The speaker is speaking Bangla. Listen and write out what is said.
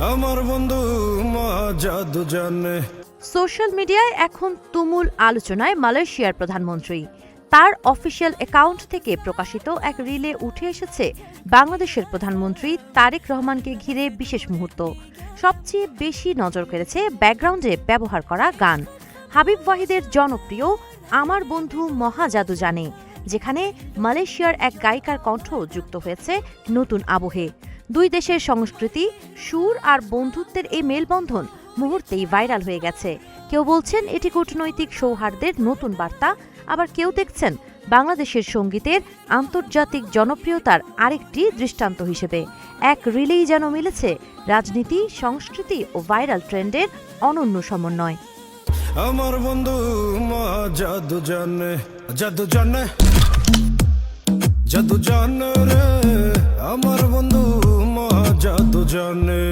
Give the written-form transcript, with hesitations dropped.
আমার বন্ধু মহা জাদু জানে। সোশ্যাল মিডিয়ায় এখন তুমুল আলোচনায় মালয়েশিয়ার প্রধানমন্ত্রী। তার অফিসিয়াল অ্যাকাউন্ট থেকে প্রকাশিত এক রিলে উঠে এসেছে বাংলাদেশের প্রধানমন্ত্রী তারেক রহমানকে ঘিরে বিশেষ মুহূর্ত। সবচেয়ে বেশি নজর কেড়েছে ব্যাকগ্রাউন্ডে ব্যবহার করা গান, হাবিব ওয়াহিদের জনপ্রিয় আমার বন্ধু মহা জাদু জানে, যেখানে মালয়েশিয়ার এক গায়িকার কণ্ঠ যুক্ত হয়েছে নতুন আবহে। দুই দেশের সংস্কৃতি, সুর আর বন্ধুত্বের এই মেলবন্ধন মুহূর্তেই ভাইরাল হয়ে গেছে। কেউ বলছেন এটি কূটনৈতিক সৌহার্দ্যের নতুন বার্তা, আবার কেউ দেখছেন বাংলাদেশের সঙ্গীতের আন্তর্জাতিক জনপ্রিয়তার আরেকটি দৃষ্টান্ত হিসেবে। এক রিলেই যেন মিলেছে রাজনীতি, সংস্কৃতি ও ভাইরাল ট্রেন্ডের অনন্য সমন্বয়। আমার বন্ধু মহা জাদু জানে, জাদু জানে, জাদু জানে রে। আমার বন্ধু মহা জাদু জানে।